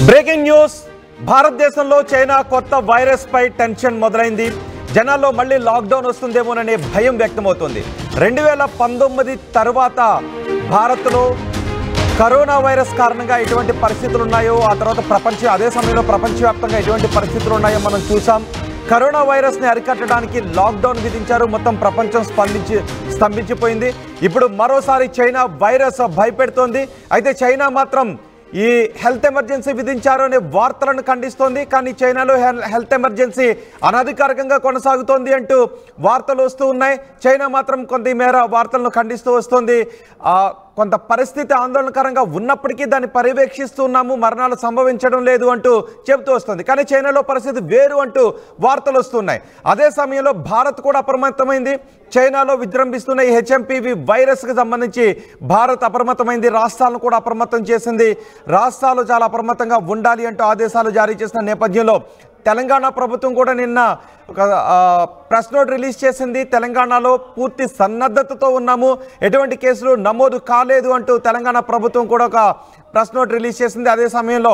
Breaking news భారతదేశంలో China కొత్త virus పై tension మొదలైంది. జనాల్లో మళ్ళీ లాక్డౌన్ వస్తుందేమోననే భయం వ్యక్తమవుతుంది. 2019 తర్వాత భారత్లో కరోనా వైరస్ కారణంగా ఎటువంటి పరిస్థితులు ఉన్నాయో, ఆ తర్వాత అదే సమయంలో ప్రపంచవ్యాప్తంగా ఎటువంటి పరిస్థితులు ఉన్నాయో మనం చూసాం. కరోనా వైరస్ని అరికట్టడానికి లాక్డౌన్ విధించారు. మొత్తం ప్రపంచం స్తంభించిపోయింది. ఇప్పుడు మరోసారి చైనా వైరస్ భయపెడుతోంది. అయితే చైనా మాత్రం ఈ హెల్త్ ఎమర్జెన్సీ విధించారు అనే వార్తలను ఖండిస్తోంది. కానీ చైనాలో హెల్త్ ఎమర్జెన్సీ అనధికారికంగా కొనసాగుతోంది అంటూ వార్తలు వస్తూ ఉన్నాయి. చైనా మాత్రం కొంతమేర వార్తలను ఖండిస్తూ వస్తోంది. కొంత పరిస్థితి ఆందోళనకరంగా ఉన్నప్పటికీ దాన్ని పర్యవేక్షిస్తున్నాము, మరణాలు సంభవించడం లేదు అంటూ చెబుతూ వస్తుంది. కానీ చైనాలో పరిస్థితి వేరు అంటూ వార్తలు వస్తున్నాయి. అదే సమయంలో భారత్ కూడా అప్రమత్తమైంది. చైనాలో విజృంభిస్తున్న ఈ హెచ్ఎంపీవీ వైరస్కి సంబంధించి భారత్ అప్రమత్తమైంది. రాష్ట్రాలను కూడా అప్రమత్తం చేసింది. రాష్ట్రాలు చాలా అప్రమత్తంగా ఉండాలి అంటూ ఆదేశాలు జారీ చేసిన నేపథ్యంలో తెలంగాణ ప్రభుత్వం కూడా నిన్న ఒక ప్రెస్ నోట్ రిలీజ్ చేసింది. తెలంగాణలో పూర్తి సన్నద్ధతతో ఉన్నాము, ఎటువంటి కేసులు నమోదు కాలేదు అంటూ తెలంగాణ ప్రభుత్వం కూడా ఒక ప్రెస్ నోట్ రిలీజ్ చేసింది. అదే సమయంలో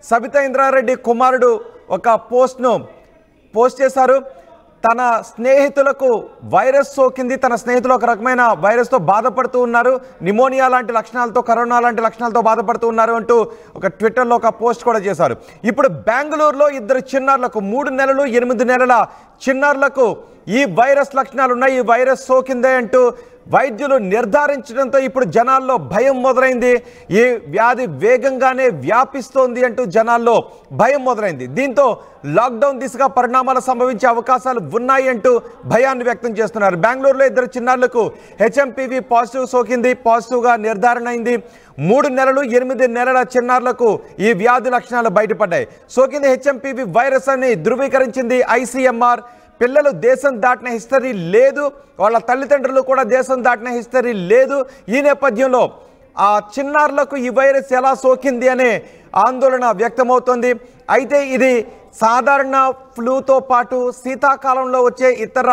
సబితా ఇంద్రారెడ్డి కుమారుడు ఒక పోస్ట్ చేశారు. తన స్నేహితులకు వైరస్ సోకింది, తన స్నేహితులు ఒక రకమైన వైరస్తో బాధపడుతూ ఉన్నారు, నిమోనియా లాంటి లక్షణాలతో, కరోనా లాంటి లక్షణాలతో బాధపడుతూ ఉన్నారు అంటూ ఒక ట్విట్టర్లో ఒక పోస్ట్ కూడా చేశారు. ఇప్పుడు బెంగళూరులో 2 చిన్నారులకు 3 నెలలు 8 నెలల చిన్నారులకు ఈ వైరస్ లక్షణాలు ఉన్నాయి, ఈ వైరస్ సోకిందే అంటూ వైద్యులు నిర్ధారించడంతో ఇప్పుడు జనాల్లో భయం మొదలైంది. ఈ వ్యాధి వేగంగానే వ్యాపిస్తోంది అంటూ జనాల్లో భయం మొదలైంది. దీంతో లాక్డౌన్ దిశగా పరిణామాలు సంభవించే అవకాశాలు ఉన్నాయి అంటూ భయాన్ని వ్యక్తం చేస్తున్నారు. బెంగళూరులో 2 చిన్నారులకు హెచ్ఎంపీవీ పాజిటివ్ సోకింది, పాజిటివ్గా నిర్ధారణ అయింది. 3 నెలలు 8 నెలల చిన్నారులకు ఈ వ్యాధి లక్షణాలు బయటపడ్డాయి. సోకింది హెచ్ఎంపీవీ వైరస్ అని ధృవీకరించింది ఐసీఎంఆర్. పిల్లలు దేశం దాటిన హిస్టరీ లేదు, వాళ్ళ తల్లిదండ్రులు కూడా దేశం దాటిన హిస్టరీ లేదు. ఈ నేపథ్యంలో ఆ చిన్నారులకు ఈ వైరస్ ఎలా సోకింది అనే ఆందోళన వ్యక్తమవుతోంది. అయితే ఇది సాధారణ ఫ్లూతో పాటు శీతాకాలంలో వచ్చే ఇతర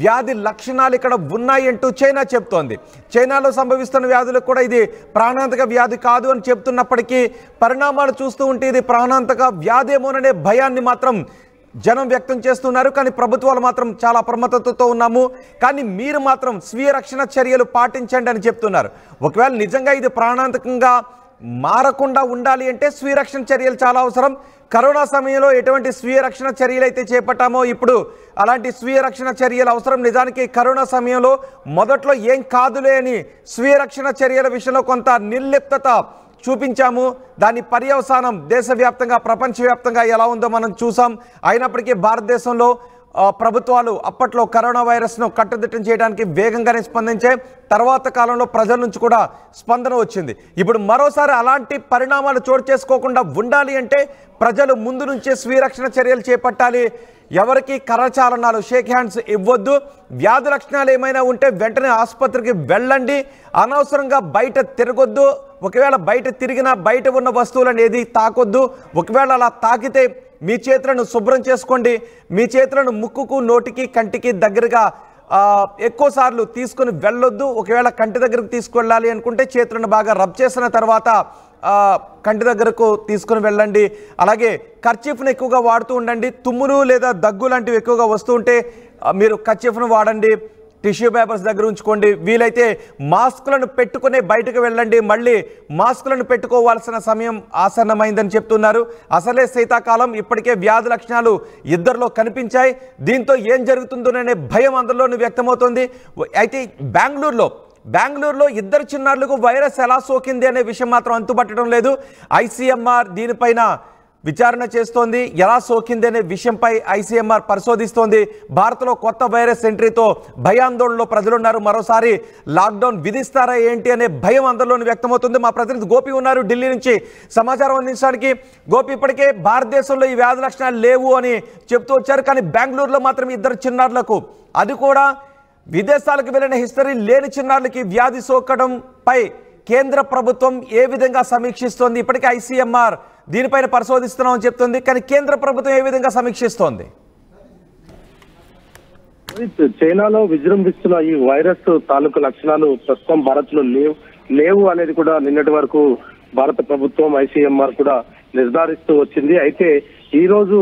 వ్యాధి లక్షణాలు ఇక్కడ ఉన్నాయి అంటూ చైనా చెప్తోంది. చైనాలో సంభవిస్తున్న వ్యాధులకు కూడా ఇది ప్రాణాంతక వ్యాధి కాదు అని చెప్తున్నప్పటికీ పరిణామాలు చూస్తూ ఉంటే ఇది ప్రాణాంతక వ్యాధి ఏమోననే భయాన్ని మాత్రం జనం వ్యక్తం చేస్తున్నారు. కానీ ప్రభుత్వాలు మాత్రం చాలా అప్రమత్తతతో ఉన్నాము, కానీ మీరు మాత్రం స్వీయ రక్షణ చర్యలు పాటించండి అని చెప్తున్నారు. ఒకవేళ నిజంగా ఇది ప్రాణాంతకంగా మారకుండా ఉండాలి అంటే స్వీయ రక్షణ చర్యలు చాలా అవసరం. కరోనా సమయంలో ఎటువంటి స్వీయ రక్షణ చర్యలు అయితే చేపట్టామో ఇప్పుడు అలాంటి స్వీయ రక్షణ చర్యలు అవసరం. నిజానికి కరోనా సమయంలో మొదట్లో ఏం కాదులే అని స్వీయ రక్షణ చర్యల విషయంలో కొంత నిర్లిప్తత చూపించాము. దాని పర్యవసానం దేశవ్యాప్తంగా ప్రపంచవ్యాప్తంగా ఎలా ఉందో మనం చూసాం. అయినప్పటికీ భారతదేశంలో ప్రభుత్వాలు అప్పట్లో కరోనా వైరస్ను కట్టుదిట్టం చేయడానికి వేగంగానే స్పందించాయి. తర్వాత కాలంలో ప్రజల నుంచి కూడా స్పందన వచ్చింది. ఇప్పుడు మరోసారి అలాంటి పరిణామాలు చోటు చేసుకోకుండా ఉండాలి అంటే ప్రజలు ముందు నుంచే స్వీయ రక్షణ చర్యలు చేపట్టాలి. ఎవరికి కరచాలనాలు, షేక్ హ్యాండ్స్ ఇవ్వద్దు. వ్యాధి లక్షణాలు ఏమైనా ఉంటే వెంటనే ఆసుపత్రికి వెళ్ళండి. అనవసరంగా బయట తిరగొద్దు. ఒకవేళ బయట తిరిగినా బయట ఉన్న వస్తువులను ఏది తాకొద్దు. ఒకవేళ అలా తాకితే మీ చేతులను శుభ్రం చేసుకోండి. మీ చేతులను ముక్కుకు, నోటికి, కంటికి దగ్గరగా ఎక్కువసార్లు తీసుకుని వెళ్ళొద్దు. ఒకవేళ కంటి దగ్గరకు తీసుకువెళ్ళాలి అనుకుంటే చేతులను బాగా రబ్ చేసిన తర్వాత కంటి దగ్గరకు తీసుకుని వెళ్ళండి. అలాగే కర్చీఫ్ను ఎక్కువగా వాడుతూ ఉండండి. తుమ్ములు లేదా దగ్గు లాంటివి ఎక్కువగా వస్తూ ఉంటే మీరు కర్చీఫ్ను వాడండి. టిష్యూ పేపర్స్ దగ్గర ఉంచుకోండి. వీలైతే మాస్కులను పెట్టుకునే బయటకు వెళ్ళండి. మళ్ళీ మాస్కులను పెట్టుకోవాల్సిన సమయం ఆసన్నమైందని చెప్తున్నారు. అసలే శీతాకాలం, ఇప్పటికే వ్యాధి లక్షణాలు ఇద్దరిలో కనిపించాయి. దీంతో ఏం జరుగుతుందోననే భయం అందరిలోనూ వ్యక్తమవుతోంది. అయితే బెంగళూరులో 2 చిన్నారులకు వైరస్ ఎలా సోకింది అనే విషయం మాత్రం అంతుపట్టడం లేదు. ఐసీఎంఆర్ దీనిపైన విచారణ చేస్తోంది. ఎలా సోకింది అనే విషయంపై ఐసీఎంఆర్ పరిశోధిస్తోంది. భారత్లో కొత్త వైరస్ ఎంట్రీతో భయాందోళనలో ప్రజలున్నారు. మరోసారి లాక్డౌన్ విధిస్తారా ఏంటి అనే భయం అందరిలోనూ వ్యక్తమవుతుంది. మా ప్రతినిధి గోపి ఉన్నారు ఢిల్లీ నుంచి సమాచారం అందించడానికి. గోపి, ఇప్పటికే భారతదేశంలో ఈ వ్యాధి లక్షణాలు లేవు అని చెప్తూ వచ్చారు. కానీ బెంగళూరులో మాత్రం 2 చిన్నారులకు, అది కూడా విదేశాలకు వెళ్ళిన హిస్టరీ లేని చిన్నారులకి వ్యాధి సోకడంపై కేంద్ర ప్రభుత్వం ఏ విధంగా సమీక్షిస్తోంది? ఇప్పటికే ఐసీఎంఆర్ దీనిపైన పరిశోధిస్తున్నామని చెప్తుంది, కానీ కేంద్ర ప్రభుత్వం ఏ విధంగా సమీక్షిస్తోంది? చైనాలో విజృంభిస్తున్న ఈ వైరస్ తాలూకు లక్షణాలు ప్రస్తుతం భారత్ లో లేవు అనేది కూడా నిన్నటి వరకు భారత ప్రభుత్వం ఐసీఎంఆర్ కూడా నిర్ధారిస్తూ వచ్చింది. అయితే ఈ రోజు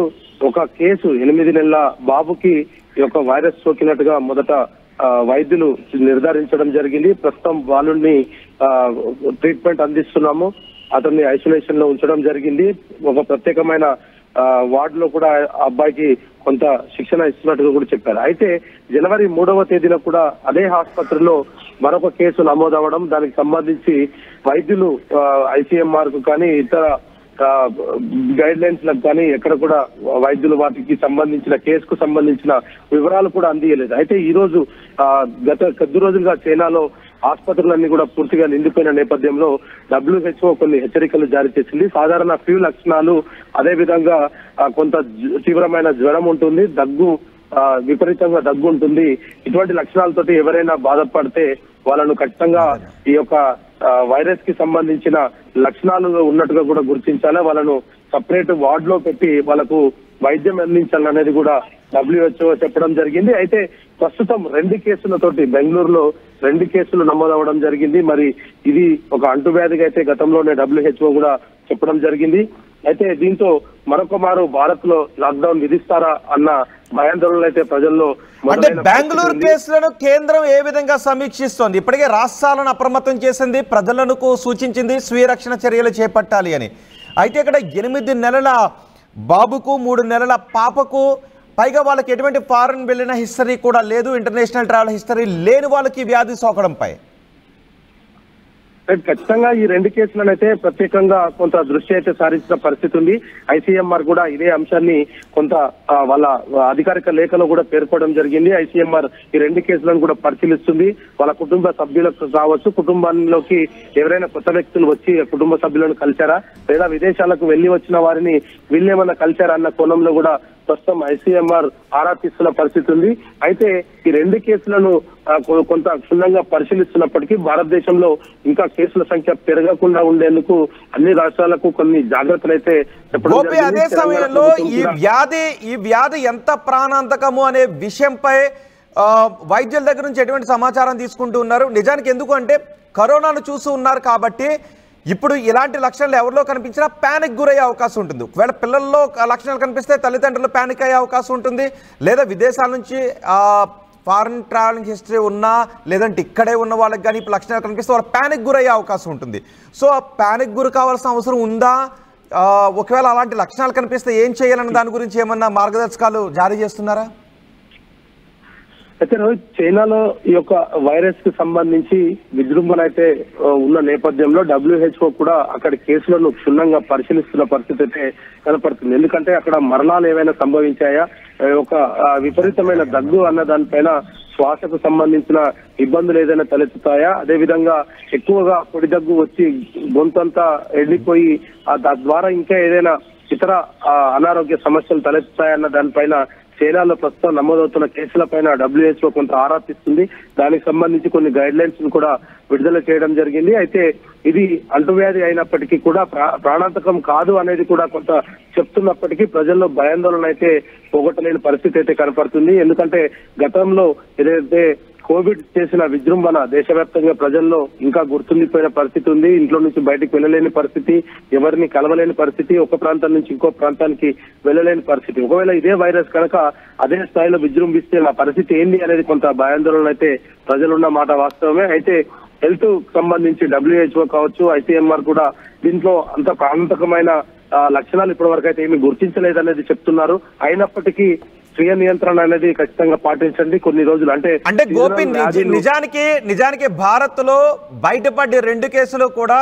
ఒక కేసు 8 నెలల బాబుకి ఈ యొక్క వైరస్ సోకినట్టుగా మొదట వైద్యులు నిర్ధారించడం జరిగింది. ప్రస్తుతం బాలుని ట్రీట్మెంట్ అందిస్తున్నాము. అతన్ని ఐసోలేషన్ లో ఉంచడం జరిగింది. ఒక ప్రత్యేకమైన వార్డు లో కూడా అబ్బాయికి కొంత శిక్షణ ఇస్తున్నట్టుగా కూడా చెప్పారు. అయితే జనవరి 3వ తేదీన కూడా అదే ఆసుపత్రిలో మరొక కేసు నమోదవడం, దానికి సంబంధించి వైద్యులు ICMR కు కానీ ఇతర గైడ్ లైన్స్ లకు కానీ ఎక్కడ కూడా వైద్యులు వాటికి సంబంధించిన కేసుకు సంబంధించిన వివరాలు కూడా అందియలేదు. అయితే ఈ రోజు గత కొద్ది రోజులుగా చైనాలో ఆసుపత్రులన్నీ కూడా పూర్తిగా నిండిపోయిన నేపథ్యంలో WHO కొన్ని హెచ్చరికలు జారీ చేసింది. సాధారణ ఫ్లూ లక్షణాలు, అదే విధంగా కొంత తీవ్రమైన జ్వరం ఉంటుంది, దగ్గు, విపరీతంగా దగ్గు ఉంటుంది. ఇటువంటి లక్షణాలతోటి ఎవరైనా బాధపడితే వాళ్ళను ఖచ్చితంగా ఈ యొక్క వైరస్ కి సంబంధించిన లక్షణాలు ఉన్నట్టుగా కూడా గుర్తించాలి. వాళ్ళను సపరేట్ వార్డ్ లో పెట్టి వాళ్ళకు వైద్యం అందించాలనేది కూడా WHO చెప్పడం జరిగింది. అయితే ప్రస్తుతం 2 కేసులతోటి బెంగళూరులో 2 కేసులు నమోదవడం జరిగింది. మరి ఇది ఒక అంటువ్యాధిగా అయితే గతంలోనే WHO కూడా చెప్పడం జరిగింది. అయితే దీంతో మరొక మారు భారత్ లో లాక్డౌన్ విధిస్తారా అన్న భయాందోళనలు అయితే ప్రజల్లో. అంటే బెంగళూరు కేసులను కేంద్రం ఏ విధంగా సమీక్షిస్తోంది? ఇప్పటికే రాష్ట్రాలను అప్రమత్తం చేసింది, ప్రజలకు సూచించింది స్వీయ రక్షణ చర్యలు చేపట్టాలి అని. అయితే ఇక్కడ 8 నెలల బాబుకు 3 నెలల పాపకు, పైగా వాళ్ళకి ఎటువంటి ఫారెన్ వెళ్ళిన హిస్టరీ కూడా లేదు, ఇంటర్నేషనల్ ట్రావెల్ హిస్టరీ లేని వాళ్ళకి వ్యాధి సోకడంపై ఖచ్చితంగా ఈ 2 కేసులను అయితే ప్రత్యేకంగా కొంత దృష్టి అయితే సారించిన పరిస్థితి ఉంది. ICMR కూడా ఇదే అంశాన్ని కొంత వాళ్ళ అధికారిక లేఖలో కూడా పేర్కోవడం జరిగింది. ICMR ఈ 2 కేసులను కూడా పరిశీలిస్తుంది. వాళ్ళ కుటుంబ సభ్యులకు కావచ్చు, కుటుంబంలోకి ఎవరైనా కొత్త వ్యక్తులు వచ్చి కుటుంబ సభ్యులను కలిశారా, లేదా విదేశాలకు వెళ్లి వచ్చిన వారిని వీళ్ళేమన్నా కలిశారా అన్న కోణంలో కూడా ప్రస్తుతం ICMR ఆరా తీస్తున్న పరిస్థితి ఉంది. అయితే ఈ 2 కేసులను కొంత క్షుణ్ణంగా పరిశీలిస్తున్నప్పటికీ భారతదేశంలో ఇంకా కేసుల సంఖ్య పెరగకుండా ఉండేందుకు అన్ని రాష్ట్రాలకు కొన్ని జాగ్రత్తలు అయితే చెప్పడం జరిగింది. అదే సమయంలో ఈ వ్యాధి ఎంత ప్రాణాంతకము అనే విషయంపై వైద్యుల దగ్గర నుంచి ఎటువంటి సమాచారం తీసుకుంటూ ఉన్నారు? నిజానికి ఎందుకు అంటే కరోనాను చూస్తూ ఉన్నారు కాబట్టి ఇప్పుడు ఇలాంటి లక్షణాలు ఎవరిలో కనిపించినా ప్యానిక్ గురయ్యే అవకాశం ఉంటుంది. ఒకవేళ పిల్లల్లో లక్షణాలు కనిపిస్తే తల్లిదండ్రులు ప్యానిక్ అయ్యే అవకాశం ఉంటుంది, లేదా విదేశాల నుంచి ఫారెన్ ట్రావెలింగ్ హిస్టరీ ఉన్నా, లేదంటే ఇక్కడే ఉన్న వాళ్ళకి కానీ ఇప్పుడు లక్షణాలు కనిపిస్తే వాళ్ళు ప్యానిక్ గురయ్యే అవకాశం ఉంటుంది. సో ఆ ప్యానిక్ గురి కావాల్సిన అవసరం ఉందా? ఒకవేళ అలాంటి లక్షణాలు కనిపిస్తే ఏం చేయాలన్న దాని గురించి ఏమన్నా మార్గదర్శకాలు జారీ చేస్తున్నారా? అయితే రోహిత్, చైనాలో ఈ యొక్క వైరస్ కి సంబంధించి విజృంభణ అయితే ఉన్న నేపథ్యంలో WHO కూడా అక్కడ కేసులను క్షుణ్ణంగా పరిశీలిస్తున్న పరిస్థితి అయితే కనపడుతుంది. ఎందుకంటే అక్కడ మరణాలు ఏవైనా సంభవించాయా, ఒక విపరీతమైన దగ్గు అన్న దానిపైన శ్వాసకు సంబంధించిన ఇబ్బందులు ఏదైనా తలెత్తుతాయా, అదేవిధంగా ఎక్కువగా పొడి దగ్గు వచ్చి గొంతంతా ఎండిపోయి తద్వారా ఇంకా ఏదైనా ఇతర అనారోగ్య సమస్యలు తలెత్తుతాయన్న దానిపైన చైనాలో ప్రస్తుతం నమోదవుతున్న కేసులపైన WHO కొంత ఆరా తీస్తుంది. దానికి సంబంధించి కొన్ని గైడ్ లైన్స్ కూడా విడుదల చేయడం జరిగింది. అయితే ఇది అంటువ్యాధి అయినప్పటికీ కూడా ప్రాణాంతకం కాదు అనేది కూడా కొంత చెప్తున్నప్పటికీ ప్రజల్లో భయాందోళన అయితే పోగొట్టలేని పరిస్థితి అయితే కనపడుతుంది. ఎందుకంటే గతంలో ఏదైతే కోవిడ్ చేసిన విజృంభణ దేశవ్యాప్తంగా ప్రజల్లో ఇంకా గుర్తుండిపోయిన పరిస్థితి ఉంది. ఇంట్లో నుంచి బయటకు వెళ్ళలేని పరిస్థితి, ఎవరిని కలవలేని పరిస్థితి, ఒక ప్రాంతం నుంచి ఇంకో ప్రాంతానికి వెళ్ళలేని పరిస్థితి. ఒకవేళ ఇదే వైరస్ కనుక అదే స్థాయిలో విజృంభిస్తే ఆ పరిస్థితి ఏంటి అనేది కొంత భయాందోళన అయితే ప్రజలున్న మాట వాస్తవమే. అయితే హెల్త్ సంబంధించి WHO కావచ్చు, ICMR కూడా దీంట్లో అంత ప్రాణాంతకమైన లక్షణాలు ఇప్పటి వరకు అయితే ఏమీ గుర్తించలేదనేది చెప్తున్నారు. అయినప్పటికీ స్వీయ నియంత్రణ అనేది ఖచ్చితంగా పాటించండి కొన్ని రోజులు. అంటే గోపి, నిజానికి భారత్ లో బయటపడ్డ 2 కేసులు కూడా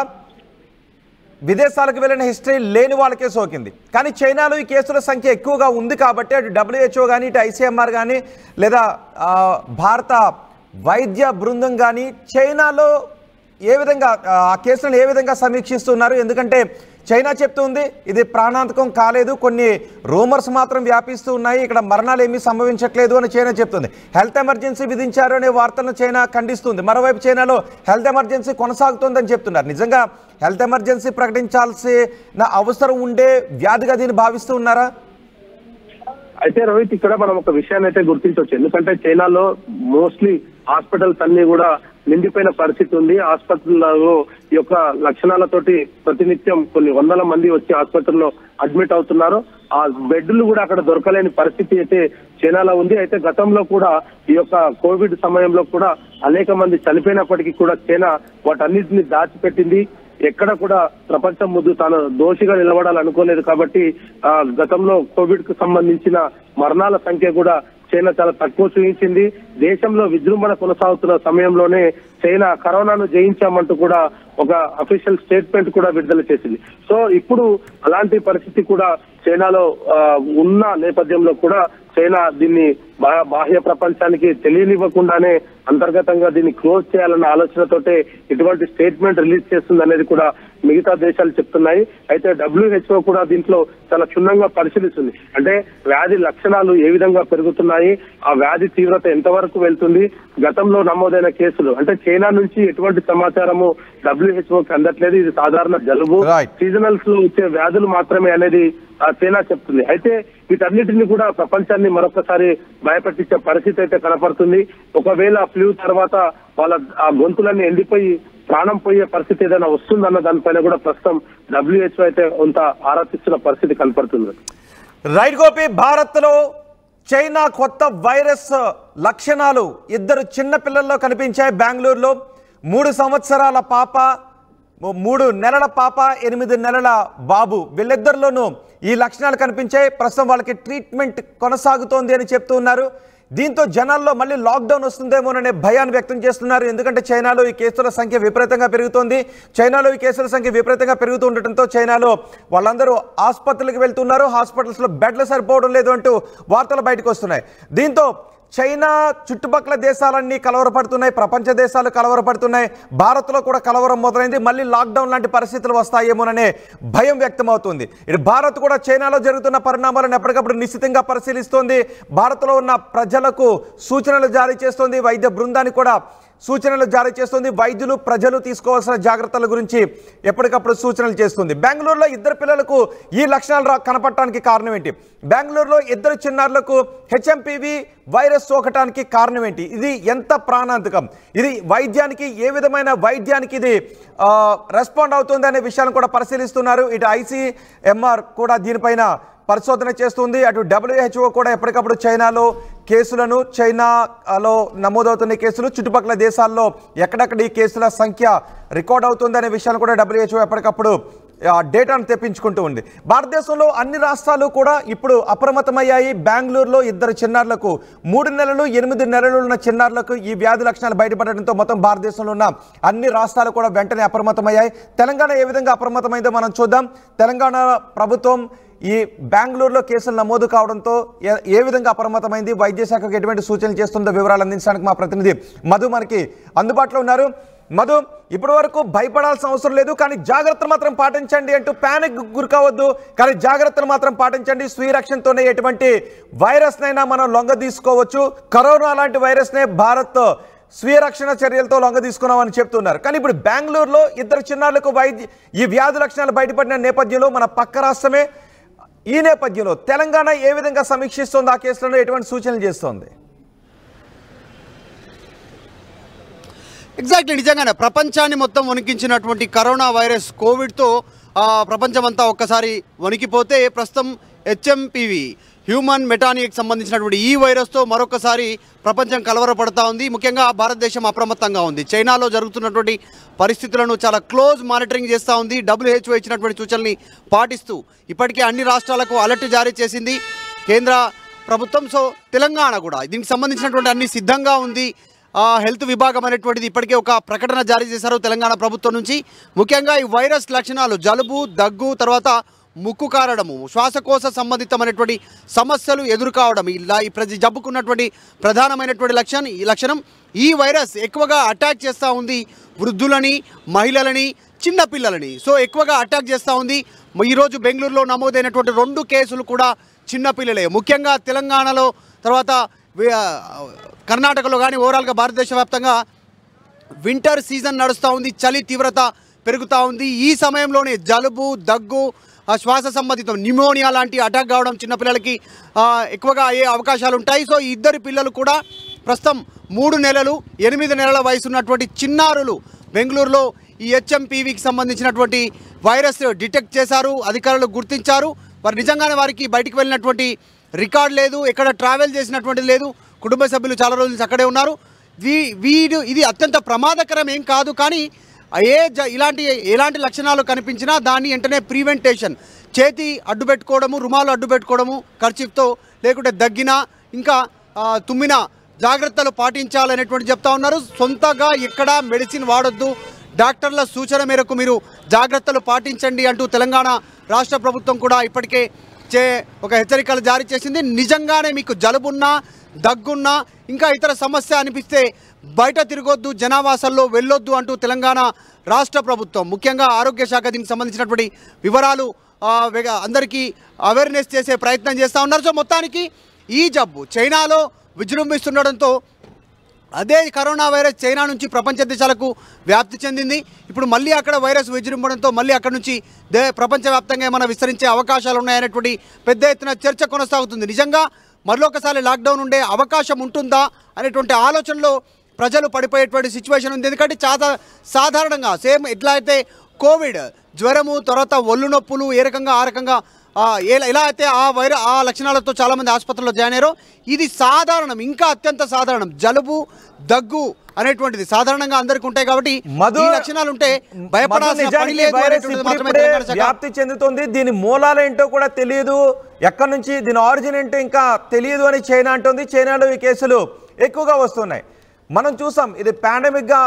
విదేశాలకు వెళ్ళిన హిస్టరీ లేని వాళ్ళకే సోకింది. కానీ చైనాలో ఈ కేసుల సంఖ్య ఎక్కువగా ఉంది కాబట్టి అటు WHO కానీ, ఇటు ICMR కానీ, లేదా భారత వైద్య బృందం కానీ చైనాలో ఏ విధంగా ఆ కేసులను ఏ విధంగా సమీక్షిస్తున్నారు? ఎందుకంటే చైనా చెప్తుంది ఇది ప్రాణాంతకం కాలేదు, కొన్ని రూమర్స్ మాత్రం వ్యాపిస్తూ ఉన్నాయి, ఇక్కడ మరణాలు ఏమీ సంభవించట్లేదు అని చైనా చెప్తుంది. హెల్త్ ఎమర్జెన్సీ విధించారు అనే వార్తలను చైనా ఖండిస్తుంది. మరోవైపు చైనాలో హెల్త్ ఎమర్జెన్సీ కొనసాగుతోందని చెప్తున్నారు. నిజంగా హెల్త్ ఎమర్జెన్సీ ప్రకటించాల్సిన అవసరం ఉండే వ్యాధిగా దీన్ని భావిస్తూ ఉన్నారా? అయితే రోహిత్, ఇక్కడ మనం ఒక విషయాన్ని అయితే గుర్తించవచ్చు. ఎందుకంటే చైనాలో మోస్ట్లీ హాస్పిటల్స్ అన్ని కూడా నిండిపోయిన పరిస్థితి ఉంది. హాస్పిటల్లో ఈ యొక్క లక్షణాలతోటి ప్రతినిత్యం కొన్ని వందల మంది వచ్చి హాస్పిటల్లో అడ్మిట్ అవుతున్నారు. ఆ బెడ్లు కూడా అక్కడ దొరకలేని పరిస్థితి అయితే చైనాలో ఉంది. అయితే గతంలో కూడా ఈ యొక్క కోవిడ్ సమయంలో కూడా అనేక మంది చనిపోయినప్పటికీ కూడా చైనా వాటన్నిటిని దాచిపెట్టింది. ఎక్కడ కూడా ప్రపంచం ముందు తాను దోషిగా నిలబడాలనుకోలేదు. కాబట్టి గతంలో కోవిడ్ కు సంబంధించిన మరణాల సంఖ్య కూడా చైనా చాలా తక్కువ చూపించింది. దేశంలో విజృంభణ కొనసాగుతున్న సమయంలోనే చైనా కరోనాను జయించామంటూ కూడా ఒక అఫీషియల్ స్టేట్మెంట్ కూడా విడుదల చేసింది. సో ఇప్పుడు అలాంటి పరిస్థితి కూడా చైనాలో ఉన్న నేపథ్యంలో కూడా చైనా దీన్ని బాహ్య ప్రపంచానికి తెలియనివ్వకుండానే అంతర్గతంగా దీన్ని క్లోజ్ చేయాలన్న ఆలోచనతోటే ఇటువంటి స్టేట్మెంట్ రిలీజ్ చేస్తుంది అనేది కూడా మిగతా దేశాలు చెప్తున్నాయి. అయితే WHO కూడా దీంట్లో చాలా క్షుణ్ణంగా పరిశీలిస్తుంది. అంటే వ్యాధి లక్షణాలు ఏ విధంగా పెరుగుతున్నాయి, ఆ వ్యాధి తీవ్రత ఎంతవరకు వెళ్తుంది, గతంలో నమోదైన కేసులు అంటే చైనా నుంచి ఎటువంటి సమాచారము WHOకి అందట్లేదు. ఇది సాధారణ జలుబు, సీజనల్స్ లో వచ్చే వ్యాధులు మాత్రమే అనేది చైనా చెప్తుంది. అయితే వీటన్నిటిని కూడా ప్రపంచాన్ని మరొకసారి భయపెట్టించే పరిస్థితి అయితే కనపడుతుంది. ఒకవేళ ఫ్లూ తర్వాత వాళ్ళ ఆ గొంతులన్నీ ఎండిపోయి ప్రాణం పోయే పరిస్థితి ఏదైనా వస్తుందన్న దానిపైన కూడా ప్రస్తుతం WHO అయితే కొంత ఆరాధిస్తున్న పరిస్థితి కనపడుతుంది. రైట్ గోపి, భారత్ లో చైనా కొత్త వైరస్ లక్షణాలు ఇద్దరు చిన్న పిల్లల్లో కనిపించాయి. బెంగళూరులో 3 సంవత్సరాల పాప, 3 నెలల పాప, 8 నెలల బాబు, వీళ్ళిద్దరిలోనూ ఈ లక్షణాలు కనిపించాయి. ప్రస్తుతం వాళ్ళకి ట్రీట్మెంట్ కొనసాగుతోంది అని చెప్తూ ఉన్నారు. దీంతో జనాల్లో మళ్ళీ లాక్డౌన్ వస్తుందేమోననే భయాన్ని వ్యక్తం చేస్తున్నారు. ఎందుకంటే చైనాలో ఈ కేసుల సంఖ్య విపరీతంగా పెరుగుతోంది. చైనాలో ఈ కేసుల సంఖ్య విపరీతంగా పెరుగుతూ ఉండటంతో చైనాలో వాళ్ళందరూ ఆసుపత్రులకు వెళ్తున్నారు. హాస్పిటల్స్లో బెడ్లు సరిపోవడం లేదు అంటూ వార్తలు బయటకు వస్తున్నాయి. దీంతో చైనా చుట్టుపక్కల దేశాలన్నీ కలవరపడుతున్నాయి, ప్రపంచ దేశాలు కలవరపడుతున్నాయి. భారత్లో కూడా కలవరం మొదలైంది. మళ్ళీ లాక్డౌన్ లాంటి పరిస్థితులు వస్తాయేమోననే భయం వ్యక్తమవుతుంది. ఇటు భారత్ కూడా చైనాలో జరుగుతున్న పరిణామాలను ఎప్పటికప్పుడు నిశ్చితంగా పరిశీలిస్తోంది. భారత్లో ఉన్న ప్రజలకు సూచనలు జారీ చేస్తోంది. వైద్య బృందానికి కూడా సూచనలు జారీ చేస్తుంది. వైద్యులు ప్రజలు తీసుకోవాల్సిన జాగ్రత్తల గురించి ఎప్పటికప్పుడు సూచనలు చేస్తుంది. బెంగళూరులో 2 పిల్లలకు ఈ లక్షణాలు కనపడటానికి కారణం ఏంటి? బెంగళూరులో 2 చిన్నారులకు HMPV వైరస్ సోకటానికి కారణం ఏంటి? ఇది ఎంత ప్రాణాంతకం? ఇది వైద్యానికి ఏ విధమైన వైద్యానికి ఇది రెస్పాండ్ అవుతుంది అనే విషయాన్ని కూడా పరిశీలిస్తున్నారు. ఇటు ICMR కూడా దీనిపైన పరిశోధన చేస్తుంది. అటు WHO కూడా ఎప్పటికప్పుడు చైనాలో కేసులను, చైనాలో నమోదవుతున్న కేసులు, చుట్టుపక్కల దేశాల్లో ఎక్కడెక్కడ ఈ కేసుల సంఖ్య రికార్డ్ అవుతుందనే విషయాన్ని కూడా WHO ఎప్పటికప్పుడు డేటాను తెప్పించుకుంటూ ఉంది. భారతదేశంలో అన్ని రాష్ట్రాలు కూడా ఇప్పుడు అప్రమత్తమయ్యాయి. బెంగళూరులో 2 చిన్నారులకు, 3 నెలలు 8 నెలలు ఉన్న చిన్నారులకు ఈ వ్యాధి లక్షణాలు బయటపడడంతో మొత్తం భారతదేశంలో ఉన్న అన్ని రాష్ట్రాలు కూడా వెంటనే అప్రమత్తమయ్యాయి. తెలంగాణ ఏ విధంగా అప్రమత్తమైందో మనం చూద్దాం. తెలంగాణ ప్రభుత్వం ఈ బెంగళూరులో కేసులు నమోదు కావడంతో ఏ విధంగా అప్రమత్తమైంది, వైద్య శాఖకు ఎటువంటి సూచనలు చేస్తుందో వివరాలు అందించడానికి మా ప్రతినిధి మధు మనకి అందుబాటులో ఉన్నారు. మధు, ఇప్పటి వరకు భయపడాల్సిన అవసరం లేదు, కానీ జాగ్రత్తలు మాత్రం పాటించండి అంటూ ప్యానిక్ గురికావద్దు, కానీ జాగ్రత్తలు మాత్రం పాటించండి. స్వీయ రక్షణతోనే ఎటువంటి వైరస్నైనా మనం లొంగ తీసుకోవచ్చు. కరోనా లాంటి వైరస్నే భారత్ స్వీయ రక్షణ చర్యలతో లొంగ తీసుకున్నామని చెప్తున్నారు. కానీ ఇప్పుడు బెంగళూరులో 2 చిన్నారులకు ఈ వ్యాధి లక్షణాలు బయటపడిన నేపథ్యంలో మన పక్క రాష్ట్రమే, ఈ నేపథ్యంలో తెలంగాణ ఏ విధంగా సమీక్షిస్తోంది, ఆ కేసులను ఎటువంటి సూచనలు చేస్తోంది? ఎగ్జాక్ట్లీ, నిజంగానే ప్రపంచాన్ని మొత్తం వణికించినటువంటి కరోనా వైరస్ కోవిడ్తో ప్రపంచమంతా ఒక్కసారి వణికిపోతే ప్రస్తుతం HMPV హ్యూమన్ మెటానియాకి సంబంధించినటువంటి ఈ వైరస్తో మరొకసారి ప్రపంచం కలవరపడతా ఉంది. ముఖ్యంగా భారతదేశం అప్రమత్తంగా ఉంది. చైనాలో జరుగుతున్నటువంటి పరిస్థితులను చాలా క్లోజ్ మానిటరింగ్ చేస్తూ ఉంది. WHO ఇచ్చినటువంటి సూచనల్ని పాటిస్తూ ఇప్పటికే అన్ని రాష్ట్రాలకు అలర్ట్ జారీ చేసింది కేంద్ర ప్రభుత్వం. సో తెలంగాణ కూడా దీనికి సంబంధించినటువంటి అన్ని సిద్ధంగా ఉంది. హెల్త్ విభాగం అనేటువంటిది ఇప్పటికే ఒక ప్రకటన జారీ చేశారు తెలంగాణ ప్రభుత్వం నుంచి. ముఖ్యంగా ఈ వైరస్ లక్షణాలు జలుబు, దగ్గు, తర్వాత ముక్కు కారడము, శ్వాసకోశ సంబంధితమైనటువంటి సమస్యలు ఎదుర్కోవడం, ఈ జబ్బుకున్నటువంటి ప్రధానమైనటువంటి లక్షణం. ఈ వైరస్ ఎక్కువగా అటాక్ చేస్తూ ఉంది వృద్ధులని, మహిళలని, చిన్నపిల్లలని. సో ఎక్కువగా అటాక్ చేస్తూ ఉంది. ఈరోజు బెంగళూరులో నమోదైనటువంటి 2 కేసులు కూడా చిన్నపిల్లలే. ముఖ్యంగా తెలంగాణలో, తర్వాత కర్ణాటకలో కానీ ఓవరాల్గా భారతదేశ వ్యాప్తంగా వింటర్ సీజన్ నడుస్తూ ఉంది. చలి తీవ్రత పెరుగుతూ ఉంది. ఈ సమయంలోనే జలుబు, దగ్గు, శ్వాస సంబంధితం న్యూమోనియా లాంటి అటాక్ కావడం చిన్నపిల్లలకి ఎక్కువగా అయ్యే అవకాశాలు ఉంటాయి. సో ఈ 2 పిల్లలు కూడా ప్రస్తుతం 3 నెలలు 8 నెలల వయసు ఉన్నటువంటి చిన్నారులు బెంగళూరులో ఈ హెచ్ఎంపీవీకి సంబంధించినటువంటి వైరస్ డిటెక్ట్ చేశారు, అధికారులు గుర్తించారు. మరి నిజంగానే వారికి బయటికి వెళ్ళినటువంటి రికార్డ్ లేదు, ఎక్కడ ట్రావెల్ చేసినటువంటిది లేదు, కుటుంబ సభ్యులు చాలా రోజుల నుంచి అక్కడే ఉన్నారు. ఇది అత్యంత ప్రమాదకరం ఏం కాదు, కానీ ఎలాంటి లక్షణాలు కనిపించినా దాన్ని వెంటనే ప్రివెంటేషన్, చేతి అడ్డు పెట్టుకోవడము, రుమాలు అడ్డు పెట్టుకోవడము కర్చీఫ్తో, లేకుంటే దగ్గినా ఇంకా తుమ్మినా జాగ్రత్తలు పాటించాలనేటువంటి చెప్తా ఉన్నారు. సొంతగా ఎక్కడ మెడిసిన్ వాడొద్దు, డాక్టర్ల సూచన మేరకు మీరు జాగ్రత్తలు పాటించండి అంటూ తెలంగాణ రాష్ట్ర ప్రభుత్వం కూడా ఇప్పటికే ఒక హెచ్చరికలు జారీ చేసింది. నిజంగానే మీకు జలుబున్నా, దగ్గున్నా, ఇంకా ఇతర సమస్య అనిపిస్తే బయట తిరగొద్దు, జనావాసాల్లో వెళ్ళొద్దు అంటూ తెలంగాణ రాష్ట్ర ప్రభుత్వం, ముఖ్యంగా ఆరోగ్య శాఖ దీనికి సంబంధించినటువంటి వివరాలు అందరికీ అవేర్నెస్ చేసే ప్రయత్నం చేస్తూ ఉన్నారు. సో మొత్తానికి ఈ జబ్బు చైనాలో విజృంభిస్తుండడంతో అదే కరోనా వైరస్ చైనా నుంచి ప్రపంచ దేశాలకు వ్యాప్తి చెందింది. ఇప్పుడు మళ్ళీ అక్కడ వైరస్ విజృంభడంతో మళ్ళీ అక్కడ నుంచి ప్రపంచవ్యాప్తంగా ఏమైనా విస్తరించే అవకాశాలు ఉన్నాయనేటువంటి పెద్ద ఎత్తున చర్చ కొనసాగుతుంది. నిజంగా మరొకసారి లాక్డౌన్ ఉండే అవకాశం ఉంటుందా అనేటువంటి ఆలోచనలో ప్రజలు పడిపోయేటువంటి సిచ్యువేషన్ ఉంది. ఎందుకంటే చాలా సాధారణంగా సేమ్ ఎట్లా అయితే కోవిడ్ జ్వరము, తర్వాత ఒళ్ళు నొప్పులు ఏ రకంగా ఆ రకంగా ఎలా అయితే ఆ లక్షణాలతో చాలామంది ఆసుపత్రిలో జాయిన్ అయ్యారో, ఇది సాధారణం, ఇంకా అత్యంత సాధారణం. జలుబు, దగ్గు అనేటువంటిది సాధారణంగా అందరికీ ఉంటాయి. కాబట్టి ఈ లక్షణాలు ఉంటే భయపడాల్సిన పని లేదు. వ్యాప్తి చెందుతుంది, దీని మూలాలేంటో కూడా తెలియదు, ఎక్కడి నుంచి దీని ఆరిజిన్ ఏంటో ఇంకా తెలియదు అని చైనా అంటుంది. చైనాలో ఈ కేసులు ఎక్కువగా వస్తున్నాయి. మనం చూసాం, ఇది పాండమిక్గా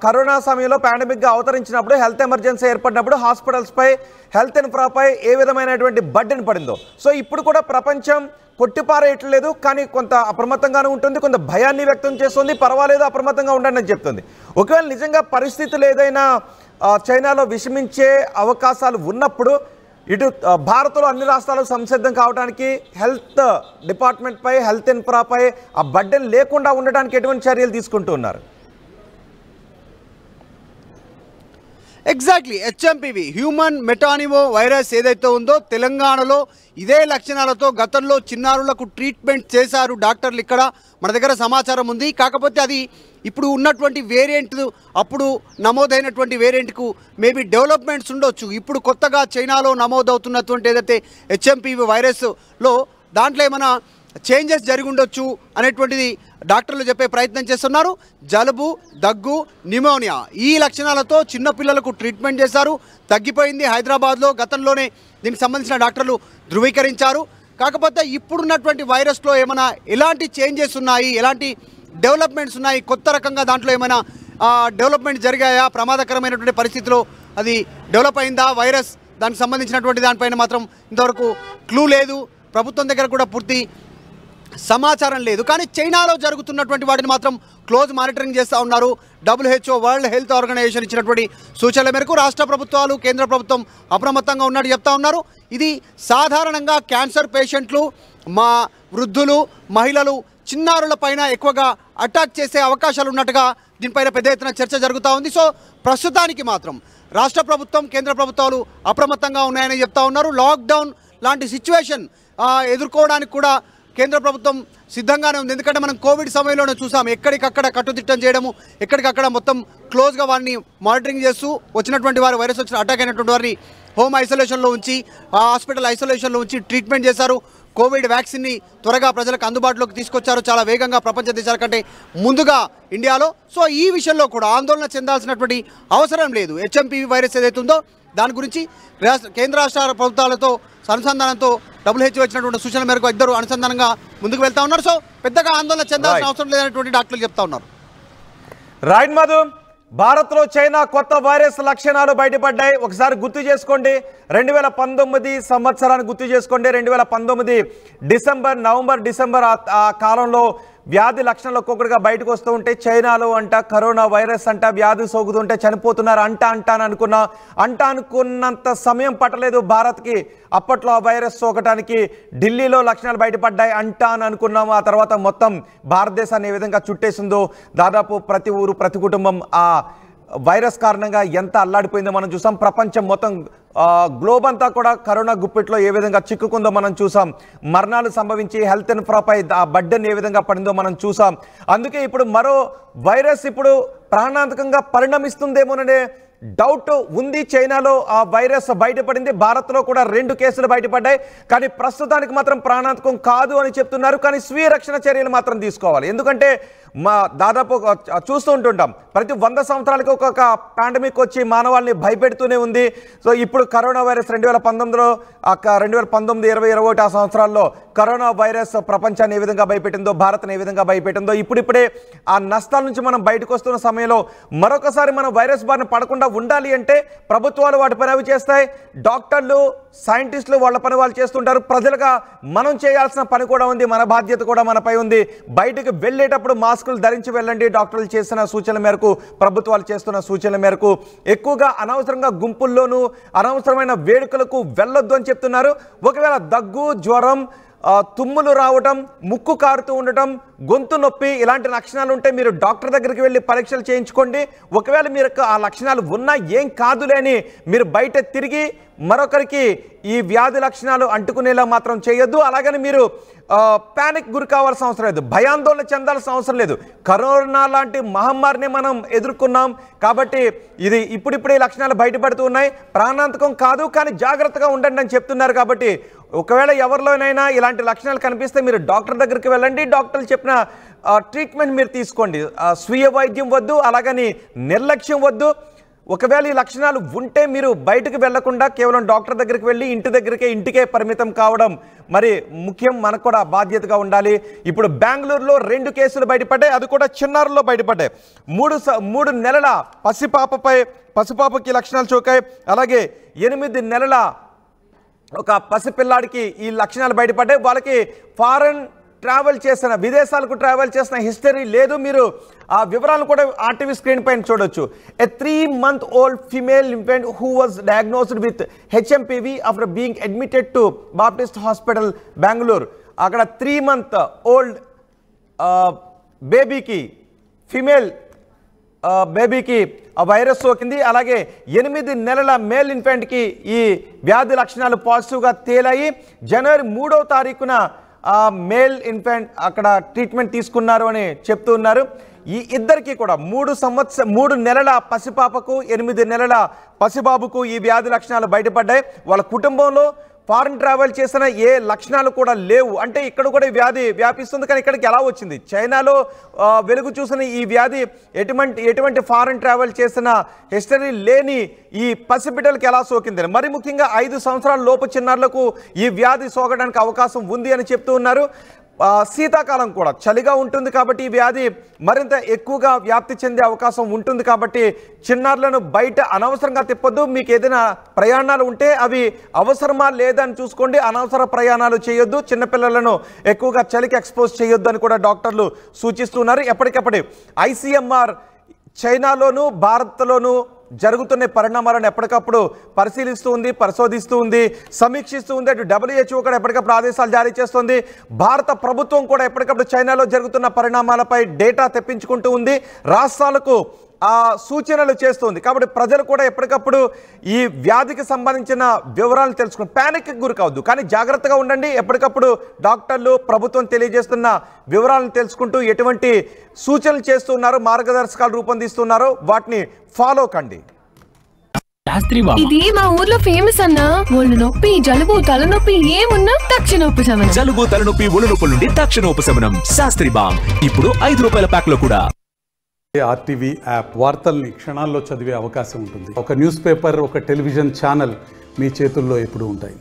కరోనా సమయంలో పాండమిక్గా అవతరించినప్పుడు, హెల్త్ ఎమర్జెన్సీ ఏర్పడినప్పుడు హాస్పిటల్స్పై, హెల్త్ ఇన్ఫ్రాపై ఏ విధమైనటువంటి బర్డెన్ పడిందో. సో ఇప్పుడు కూడా ప్రపంచం కొట్టిపారేయట్లేదు, కానీ కొంత అప్రమత్తంగానే ఉంటుంది, కొంత భయాన్ని వ్యక్తం చేస్తుంది. పర్వాలేదు, అప్రమత్తంగా ఉండండి అని చెప్తుంది. ఒకవేళ నిజంగా పరిస్థితులు ఏదైనా చైనాలో విషమించే అవకాశాలు ఉన్నప్పుడు ఇటు భారత్లో అన్ని రాష్ట్రాలు సంసిద్ధం కావడానికి హెల్త్ డిపార్ట్మెంట్పై, హెల్త్ ఇన్ఫ్రాపై ఆ బర్డెన్ లేకుండా ఉండడానికి ఎటువంటి చర్యలు తీసుకుంటున్నారు? ఎగ్జాక్ట్లీ హెచ్ఎంపీవీ హ్యూమన్ మెటానిమో వైరస్ ఏదైతే ఉందో తెలంగాణలో ఇదే లక్షణాలతో గతంలో చిన్నారులకు ట్రీట్మెంట్ చేశారు డాక్టర్లు. ఇక్కడ మన దగ్గర సమాచారం ఉంది. కాకపోతే అది ఇప్పుడు ఉన్నటువంటి వేరియంట్, అప్పుడు నమోదైనటువంటి వేరియంట్కు మేబీ డెవలప్మెంట్స్ ఉండొచ్చు. ఇప్పుడు కొత్తగా చైనాలో నమోదవుతున్నటువంటి ఏదైతే హెచ్ఎంపీవీ వైరస్లో దాంట్లో ఏమైనా చేంజెస్ జరిగి ఉండొచ్చు అనేటువంటిది డాక్టర్లు చెప్పే ప్రయత్నం చేస్తున్నారు. జలుబు, దగ్గు, న్యూమోనియా ఈ లక్షణాలతో చిన్నపిల్లలకు ట్రీట్మెంట్ చేశారు, తగ్గిపోయింది. హైదరాబాద్లో గతంలోనే దీనికి సంబంధించిన డాక్టర్లు ధృవీకరించారు. కాకపోతే ఇప్పుడున్నటువంటి వైరస్లో ఏమైనా ఎలాంటి చేంజెస్ ఉన్నాయి, ఎలాంటి డెవలప్మెంట్స్ ఉన్నాయి, కొత్త రకంగా దాంట్లో ఏమైనా డెవలప్మెంట్ జరిగాయా, ప్రమాదకరమైనటువంటి పరిస్థితిలో అది డెవలప్ అయిందా వైరస్, దానికి సంబంధించినటువంటి దానిపైన మాత్రం ఇంతవరకు క్లూ లేదు. ప్రభుత్వం దగ్గర కూడా పూర్తి సమాచారం లేదు. కానీ చైనాలో జరుగుతున్నటువంటి వాటిని మాత్రం క్లోజ్ మానిటరింగ్ చేస్తూ ఉన్నారు. WHO వరల్డ్ హెల్త్ ఆర్గనైజేషన్ ఇచ్చినటువంటి సూచనల మేరకు రాష్ట్ర ప్రభుత్వాలు, కేంద్ర ప్రభుత్వం అప్రమత్తంగా ఉన్నట్టు చెప్తా ఉన్నారు. ఇది సాధారణంగా క్యాన్సర్ పేషెంట్లు, వృద్ధులు, మహిళలు, చిన్నారుల పైన ఎక్కువగా అటాక్ చేసే అవకాశాలు ఉన్నట్టుగా దీనిపైన పెద్ద ఎత్తున చర్చ జరుగుతూ ఉంది. సో ప్రస్తుతానికి మాత్రం రాష్ట్ర ప్రభుత్వం, కేంద్ర ప్రభుత్వాలు అప్రమత్తంగా ఉన్నాయని చెప్తా ఉన్నారు. లాక్డౌన్ లాంటి సిచ్యువేషన్ ఎదుర్కోవడానికి కూడా కేంద్ర ప్రభుత్వం సిద్ధంగానే ఉంది. ఎందుకంటే మనం కోవిడ్ సమయంలోనే చూసాం, ఎక్కడికక్కడ కట్టుదిట్టం చేయడము, ఎక్కడికక్కడ మొత్తం క్లోజ్గా వారిని మానిటరింగ్ చేస్తూ వచ్చినటువంటి వారు, వైరస్ వచ్చిన అటాక్ అయినటువంటి వారిని హోమ్ ఐసోలేషన్లో ఉంచి, హాస్పిటల్ ఐసోలేషన్లో ఉంచి ట్రీట్మెంట్ చేశారు. కోవిడ్ వ్యాక్సిన్ని త్వరగా ప్రజలకు అందుబాటులోకి తీసుకొచ్చారు, చాలా వేగంగా, ప్రపంచ దేశాల కంటే ముందుగా ఇండియాలో. సో ఈ విషయంలో కూడా ఆందోళన చెందాల్సినటువంటి అవసరం లేదు. హెచ్ఎంపీవీ వైరస్ ఏదైతే ఉందో దాని గురించి కేంద్ర రాష్ట్ర ప్రభుత్వాలతో అనుసంధానంతో WHO ఇచ్చినటువంటి సూచనల మేరకు ఇద్దరు అనుసంధానంగా ముందుకు వెళ్తా ఉన్నారు. సో పెద్దగా ఆందోళన చెందాల్సిన అవసరం లేదనేటువంటి డాక్టర్లు చెప్తా ఉన్నారు. రైట్ మధు, భారత్లో చైనా కొత్త వైరస్ లక్షణాలు బయటపడ్డాయి. ఒకసారి గుర్తు చేసుకోండి, 2019 సంవత్సరాన్ని గుర్తు చేసుకోండి. 2019 నవంబర్ డిసెంబర్ ఆ కాలంలో వ్యాధి లక్షణాలు ఒక్కొక్కటిగా బయటకు వస్తూ ఉంటే చైనాలో అంట కరోనా వైరస్ అంట వ్యాధి సోకుతుంటే చనిపోతున్నారు అనుకున్నంత సమయం పట్టలేదు భారత్కి. అప్పట్లో ఆ వైరస్ సోకటానికి ఢిల్లీలో లక్షణాలు బయటపడ్డాయి అని అనుకున్నాము. ఆ తర్వాత మొత్తం భారతదేశాన్ని ఏ విధంగా చుట్టేసిందో, దాదాపు ప్రతి ఊరు, ప్రతి కుటుంబం ఆ వైరస్ కారణంగా ఎంత అల్లాడిపోయిందో మనం చూసాం. ప్రపంచం మొత్తం గ్లోబ్ అంతా కూడా కరోనా గుప్పిట్లో ఏ విధంగా చిక్కుకుందో మనం చూసాం. మరణాలు సంభవించి హెల్త్ ఇన్ఫ్రాపై ఆ బడ్డెన్ ఏ విధంగా పడిందో మనం చూసాం. అందుకే ఇప్పుడు మరో వైరస్ ఇప్పుడు ప్రాణాంతకంగా పరిణమిస్తుందేమోననే డౌట్ ఉంది. చైనాలో ఆ వైరస్ బయటపడింది, భారత్లో కూడా 2 కేసులు బయటపడ్డాయి. కానీ ప్రస్తుతానికి మాత్రం ప్రాణాంతకం కాదు అని చెప్తున్నారు. కానీ స్వీయ రక్షణ చర్యలు మాత్రం తీసుకోవాలి. ఎందుకంటే దాదాపు చూస్తూ ఉంటుంటాం, ప్రతి 100 సంవత్సరాలకి ఒక్కొక్క పాండమిక్ వచ్చి మానవాళ్ళని భయపెడుతూనే ఉంది. సో ఇప్పుడు కరోనా వైరస్ 2019లో 2019, 20, 21 ఆ సంవత్సరాల్లో కరోనా వైరస్ ప్రపంచాన్ని ఏ విధంగా భయపెట్టిందో, భారత్ని ఏ విధంగా భయపెట్టిందో, ఇప్పుడిప్పుడే ఆ నష్టాల నుంచి మనం బయటకు వస్తున్న సమయంలో మరొకసారి మనం వైరస్ బారిన పడకుండా ఉండాలి అంటే ప్రభుత్వాలు వాటి పని అవి చేస్తాయి, డాక్టర్లు సైంటిస్టులు వాళ్ళ పని వాళ్ళు చేస్తుంటారు. ప్రజలుగా మనం చేయాల్సిన పని కూడా ఉంది, మన బాధ్యత కూడా మనపై ఉంది. బయటకు వెళ్ళేటప్పుడు మాస్కులు ధరించి వెళ్ళండి. డాక్టర్లు చేసిన సూచనల మేరకు, ప్రభుత్వాలు చేస్తున్న సూచనల మేరకు ఎక్కువగా అనవసరంగా గుంపుల్లోనూ అనవసరమైన వేడుకలకు వెళ్ళొద్దు అని చెప్తున్నారు. ఒకవేళ దగ్గు, జ్వరం, తుమ్ములు రావటం, ముక్కు కారుతూ ఉండటం, గొంతు నొప్పి ఇలాంటి లక్షణాలు ఉంటే మీరు డాక్టర్ దగ్గరికి వెళ్ళి పరీక్షలు చేయించుకోండి. ఒకవేళ మీరు ఆ లక్షణాలు ఉన్నా ఏం కాదులే అని మీరు బయట తిరిగి మరొకరికి ఈ వ్యాధి లక్షణాలు అంటుకునేలా మాత్రం చేయొద్దు. అలాగని మీరు ప్యానిక్ గురి కావాల్సిన అవసరం లేదు, భయాందోళన చెందాల్సిన అవసరం లేదు. కరోనా లాంటి మహమ్మారిని మనం ఎదుర్కొన్నాం కాబట్టి ఇది ఇప్పుడిప్పుడే లక్షణాలు బయటపడుతూ ఉన్నాయి. ప్రాణాంతకం కాదు, కానీ జాగ్రత్తగా ఉండండి అని చెప్తున్నారు. కాబట్టి ఒకవేళ ఎవరిలోనైనా ఇలాంటి లక్షణాలు కనిపిస్తే మీరు డాక్టర్ దగ్గరికి వెళ్ళండి, డాక్టర్లు చెప్పిన ట్రీట్మెంట్ మీరు తీసుకోండి. స్వీయ వైద్యం వద్దు, అలాగని నిర్లక్ష్యం వద్దు. ఒకవేళ ఈ లక్షణాలు ఉంటే మీరు బయటకు వెళ్లకుండా కేవలం డాక్టర్ దగ్గరికి వెళ్ళి ఇంటికే పరిమితం కావడం మరి ముఖ్యం. మనకు కూడా బాధ్యతగా ఉండాలి. ఇప్పుడు బెంగళూరులో 2 కేసులు బయటపడ్డాయి, అది కూడా చిన్నారుల్లో బయటపడ్డాయి. 3 నెలల పసిపాపకి లక్షణాలు సోకాయి. అలాగే 8 నెలల ఒక పసిపిల్లాడికి ఈ లక్షణాలు బయటపడ్డాయి. వాళ్ళకి ఫారెన్ ట్రావెల్ చేసిన, విదేశాలకు ట్రావెల్ చేసిన హిస్టరీ లేదు. మీరు ఆ వివరాలను కూడా ఆర్టీవీ స్క్రీన్ పైన చూడొచ్చు. ఎ 3-month-old female infant who was diagnosed with HMPV after being admitted to Baptist hospital Bengaluru. అక్కడ 3-month-old బేబీకి, ఫిమేల్ బేబీకి ఆ వైరస్ సోకింది. అలాగే 8 నెలల మేల్ ఇన్ఫెంట్కి ఈ వ్యాధి లక్షణాలు పాజిటివ్గా తేలాయి. జనవరి 3వ తారీఖున మేల్ ఇన్ఫెంట్ అక్కడ ట్రీట్మెంట్ తీసుకున్నారు అని చెప్తూ ఉన్నారు. ఈ ఇద్దరికి కూడా 3 నెలల పసిపాపకు 8 నెలల పసిబాబుకు ఈ వ్యాధి లక్షణాలు బయటపడ్డాయి. వాళ్ళ కుటుంబంలో ఫారెన్ ట్రావెల్ చేసిన ఏ లక్షణాలు కూడా లేవు. అంటే ఇక్కడ కూడా ఈ వ్యాధి వ్యాపిస్తుంది, కానీ ఇక్కడికి ఎలా వచ్చింది? చైనాలో వెలుగు చూసిన ఈ వ్యాధి ఎటువంటి ఫారెన్ ట్రావెల్ చేసిన హిస్టరీ లేని ఈ పసిబిడ్డలకు ఎలా సోకిందని, మరి ముఖ్యంగా 5 సంవత్సరాల లోపు చిన్నారులకు ఈ వ్యాధి సోకడానికి అవకాశం ఉంది అని చెప్తూ ఉన్నారు. శీతాకాలం కూడా చలిగా ఉంటుంది కాబట్టి ఈ వ్యాధి మరింత ఎక్కువగా వ్యాప్తి చెందే అవకాశం ఉంటుంది. కాబట్టి చిన్నారులను బయట అనవసరంగా తిప్పొద్దు. మీకు ఏదైనా ప్రయాణాలు ఉంటే అవి అవసరమా లేదా అని చూసుకోండి. అనవసర ప్రయాణాలు చేయొద్దు. చిన్నపిల్లలను ఎక్కువగా చలికి ఎక్స్పోజ్ చేయొద్దు అని కూడా డాక్టర్లు సూచిస్తున్నారు. ఎప్పటికప్పుడు ICMR చైనాలోను భారత్లోను జరుగుతున్న పరిణామాలను ఎప్పటికప్పుడు పరిశీలిస్తూ ఉంది, పరిశోధిస్తూ ఉంది, సమీక్షిస్తూ ఉంది. అటు WHO కూడా ఎప్పటికప్పుడు ఆదేశాలు జారీ చేస్తుంది. భారత ప్రభుత్వం కూడా ఎప్పటికప్పుడు చైనాలో జరుగుతున్న పరిణామాలపై డేటా తెప్పించుకుంటూ ఉంది, రాష్ట్రాలకు సూచనలు చేస్తుంది. కాబట్టి ప్రజలు కూడా ఎప్పటికప్పుడు ఈ వ్యాధికి సంబంధించిన వివరాలు తెలుసుకుని ప్యానిక్ గురి కావద్దు, కానీ జాగ్రత్తగా ఉండండి. ఎప్పటికప్పుడు డాక్టర్లు, ప్రభుత్వం తెలియజేస్తున్న వివరాలను తెలుసుకుంటూ ఎటువంటి సూచనలు చేస్తున్నారో, మార్గదర్శకాలు రూపొందిస్తున్నారో వాటిని ఫాలో కండి. ఇది మా ఊర్లో ఫేమస్ అన్న. ఒళ్ళు నొప్పి, జలుబు, తలనొప్పి ఏమున్నా తక్షణ ఉపశమనం. జలుబు, తలనొప్పి, ఒళ్ళు నొప్పుల నుండి తక్షణ ఉపశమనం. శాస్త్రి బామ్ ఇప్పుడు ₹5 ప్యాక్ లో కూడా. RTV యాప్ వార్తల్ని క్షణాల్లో చదివే అవకాశం ఉంటుంది. ఒక న్యూస్ పేపర్, ఒక టెలివిజన్ ఛానల్ మీ చేతుల్లో ఎప్పుడూ ఉంటాయి.